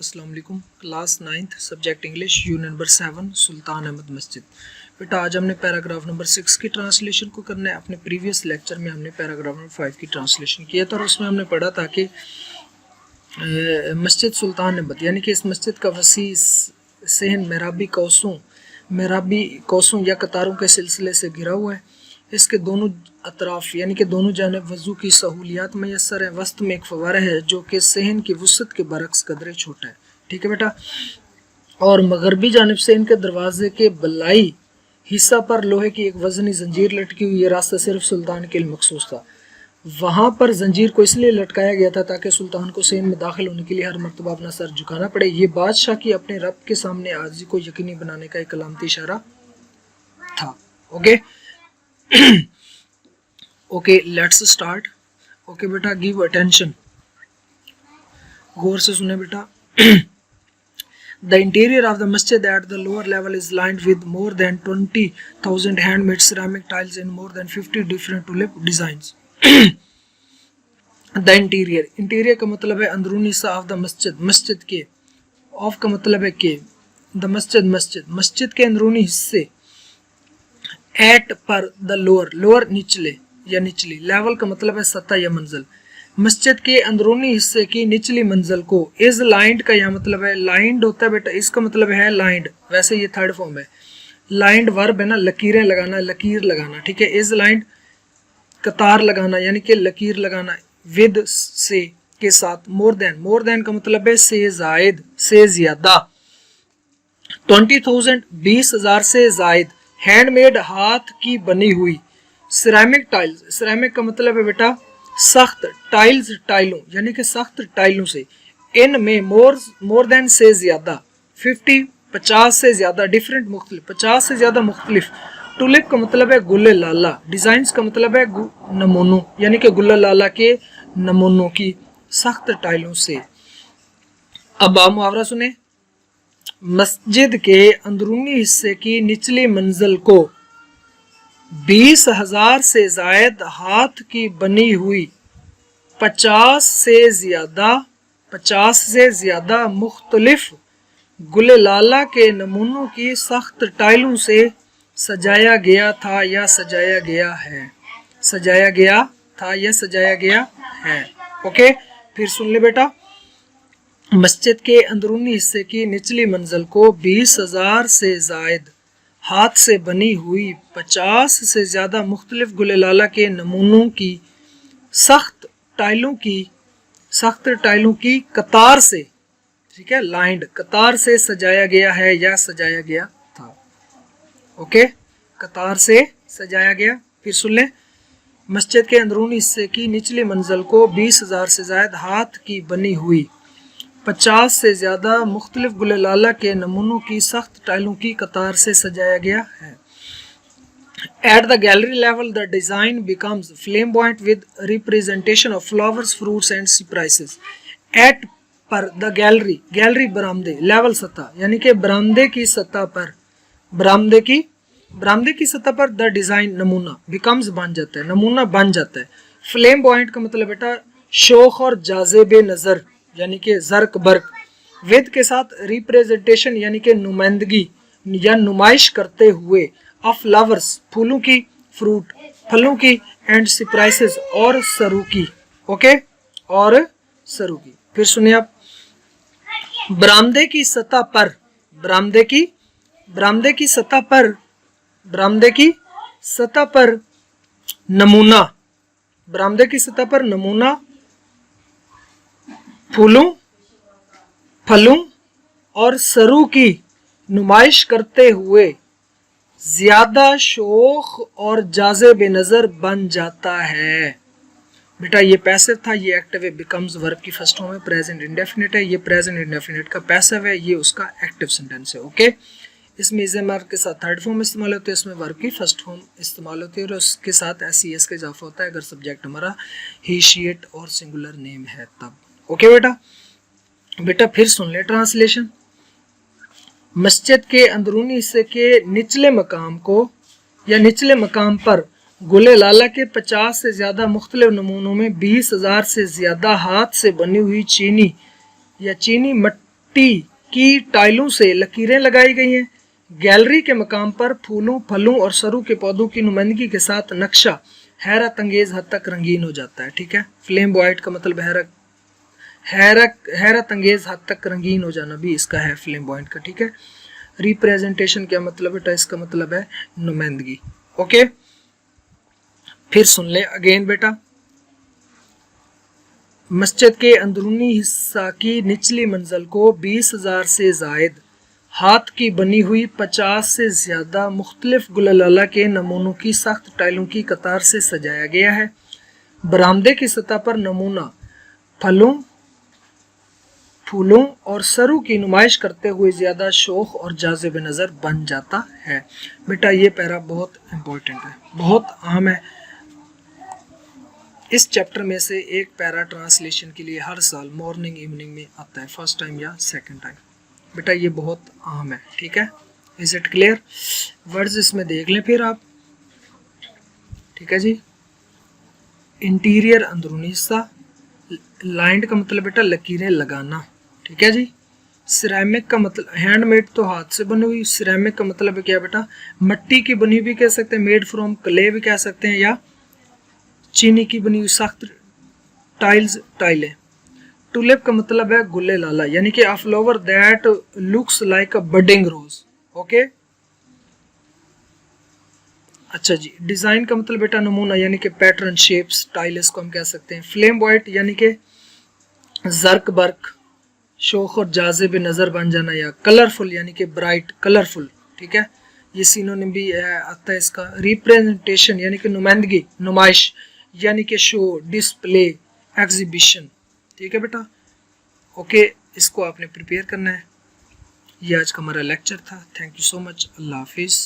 अस्सलाम वालेकुम। Class 9th subject English unit number 7 सुल्तान अहमद मस्जिद। बेटा आज हमने पैराग्राफ नंबर 6 की ट्रांसलेशन को करना है। अपने प्रीवियस लेक्चर में हमने पैराग्राफ नंबर 5 की ट्रांसलेशन किया था और उसमें हमने पढ़ा था कि मस्जिद सुल्तान अहमद यानी कि इस मस्जिद का वसी सहन मेहराबी कौसों या कतारों के सिलसिले से घिरा हुआ है। इसके दोनों अतराफ यानी कि दोनों जानब वज़ू की सहूलियात मैसर है। वस्त में एक फवारा है जो कि सहन की वुसअत के बरक्स कदरे छोटा है। ठीक है बेटा। और मगरबी जानब से इनके दरवाजे के बलाई हिस्सा पर लोहे की एक वजनी जंजीर लटकी हुई। ये रास्ता सिर्फ सुल्तान के लिए मखसूस था। वहाँ पर जंजीर को इसलिए लटकाया गया था ताकि सुल्तान को सहन में दाखिल होने के लिए हर मरतबा अपना सर झुकाना पड़े। ये बादशाह की अपने रब के सामने आजिज़ी को यकीनी बनाने का एक अलामती इशारा था। Okay okay let's start. Okay बेटा, गिव अटेंशन, गौर से सुने बेटा। The interior of the masjid at the lower level is lined with more than 20,000 handmade ceramic tiles in more than 50 different tulip designs. The interior का मतलब है अंदरूनी हिस्सा of the मस्जिद के, of का मतलब है के, the मस्जिद के अंदरूनी हिस्से, एट पर द लोअर निचले या निचली, लेवल का मतलब है सतह या मंजिल। मस्जिद के अंदरूनी हिस्से की निचली मंजिल को इज लाइंड का यह मतलब है, लाइंड होता है बेटा, इसका मतलब है लाइंड। वैसे ये थर्ड फॉर्म है। लाइंड वर्ब है ना, लकीरें लगाना, लकीर लगाना। ठीक है। इज लाइंड कतार लगाना यानी कि लकीर लगाना। विद से के साथ। मोर देन का मतलब है से जायद, से ज्यादा। 20,000 20,000 से जायद। हैंडमेड हाथ की बनी हुई। सिरेमिक टाइल्स, सिरेमिक का मतलब है बेटा सख्त, टाइल्स टाइलों यानी कि सख्त टाइलों से। इन में मोर देन से ज्यादा, 50 से ज्यादा, डिफरेंट मुख्तलिफ 50 से ज्यादा मुख्तलिफ। टुलिप का मतलब है गुल लाला। डिजाइन्स का मतलब है नमूनों यानी कि गुल लाला के नमूनों की सख्त टाइलों से। अब आप मुहावरा सुने। मस्जिद के अंदरूनी हिस्से की निचली मंजिल को 20,000 से जायद हाथ की बनी हुई 50 से ज्यादा मुख्तलिफ गुललाला के नमूनों की सख्त टाइलों से सजाया गया था या सजाया गया है। सजाया गया था या सजाया गया है। ओके, फिर सुन ले बेटा। मस्जिद के अंदरूनी हिस्से की निचली मंजिल को 20,000 से जायद हाथ से बनी हुई 50 से ज़्यादा मुख्तलिफ गुललाला के नमूनों की सख्त टाइलों की कतार से, ठीक है, लाइंड कतार से सजाया गया है या सजाया गया था। ओके, कतार से सजाया गया। फिर सुन लें। मस्जिद के अंदरूनी हिस्से की निचली मंजिल को 20,000 से जायद हाथ की बनी हुई 50 से ज़्यादा मुख्तलिफ गुललाला के नमूनों की सख्त टाइलों की कतार से सजाया गया है। At the gallery level the design becomes flamboyant with representation of flowers, fruits and surprises. At पर द गैलरी बरामदे, लेवल सतह यानी कि बरामदे की सतह पर, बरामदे की सतह पर द डिज़ाइन नमूना बिकम्स बन जाता है, नमूना बन जाता है। फ्लेमबॉयंट का मतलब बेटा शोख और जाज़िबे नज़र यानी कि जर्क बर्क। विद के साथ रिप्रेजेंटेशन यानी कि नुमाइंदगी या नुमाइश करते हुए। ऑफ फ्लावर्स फूलों की, फ्रूट फलों की, एंड सरप्राइजेस और सरू की। ओके, और सरू की। फिर सुनिए आप। बरामदे की सतह पर, बरामदे की सतह पर नमूना, बरामदे की सतह पर नमूना फूलों, फलों और सरू की नुमाइश करते हुए ज्यादा शौक और जाज़िबे नजर बन जाता है। बेटा ये पैसिव था, ये एक्टिव है। बिकम्स वर्ब की फर्स्ट फॉर्म है, प्रेजेंट इंडेफिनिट है। ये प्रेजेंट इंडेफिनिट का पैसिव है, ये उसका एक्टिव सेंटेंस है। ओके, इसमें इज मार्क के साथ थर्ड फॉर्म इस्तेमाल होती है, इसमें वर्ब की फर्स्ट फॉर्म इस्तेमाल होती है और उसके साथ एस का इजाफा होता है अगर सब्जेक्ट हमारा ही, शी, इट और सिंगुलर नेम है तब। ओके बेटा फिर सुन ले ट्रांसलेशन। मस्जिद के अंदरूनी हिस्से के निचले मकाम को या निचले मकाम पर गुले लाला के 50 से ज़्यादा मुख्तलिफ नमूनों में 20,000 से ज़्यादा हाथ से बनी हुई चीनी मिट्टी की टाइलों से लकीरें लगाई गई हैं। गैलरी के मकाम पर फूलों, फलों और सरू के पौधों की नुमाइंदगी के साथ नक्शा हैरत अंगेज हद तक रंगीन हो जाता है। ठीक है, फ्लेम्बॉयंट का मतलब हैरत अंगेज हद तक रंगीन हो जाना भी इसका है फ्लेम्बॉयंट का। ठीक है, रिप्रेजेंटेशन क्या मतलब बेटा, इसका मतलब है नुमाइंदगी। ओके, फिर सुन ले अगेन बेटा। मस्जिद के अंदरूनी हिस्सा की निचली मंजिल को 20,000 से जायद हाथ की बनी हुई 50 से ज़्यादा मुख्तलिफ गुललाला के नमूनों की सख्त टाइलों की कतार से सजाया गया है। बरामदे की सतह पर नमूना फलों, फूलों और सरू की नुमाइश करते हुए ज़्यादा शोख और जाज़िब नज़र बन जाता है। बेटा ये पैरा बहुत इम्पोर्टेंट है, बहुत अहम है। इस चैप्टर में से एक पैरा ट्रांसलेशन के लिए हर साल मॉर्निंग इवनिंग में आता है, फर्स्ट टाइम या सेकंड टाइम। बेटा ये बहुत अहम है। ठीक है, इज इट क्लियर? वर्ड्स इसमें देख लें फिर आप। ठीक है जी, इंटीरियर अंदरूनी हिस्सा, लाइंड का मतलब बेटा लकीरें लगाना। ठीक है जी, सिरेमिक का मतलब हैंडमेड तो हाथ से बनी हुई, सिरेमिक का मतलब क्या बेटा, मिट्टी की बनी हुई कह सकते हैं, मेड फ्रॉम क्ले भी कह सकते हैं, या चीनी की बनी हुई सख्त टाइलें। टुलिप का मतलब है गुल्ले लाला, यानी कि a flower that looks like a budding rose. Okay, अच्छा जी, डिजाइन का मतलब बेटा नमूना, यानी कि पैटर्न, शेप्स, स्टाइल इसको हम कह सकते हैं। फ्लेम्बॉयंट यानी कि जर्क बर्क, शोख और जाज़िब नज़र बन जाना, या कलरफुल यानी कि ब्राइट, कलरफुल। ठीक है, ये सिनोनिम भी आता है इसका। रिप्रेजेंटेशन यानी कि नुमाइंदगी, नुमाइश, यानी कि शो, डिस्प्ले, एग्जीबिशन। ठीक है बेटा, ओके, इसको आपने प्रिपेयर करना है। ये आज का हमारा लेक्चर था। थैंक यू सो मच, अल्लाह हाफिज़।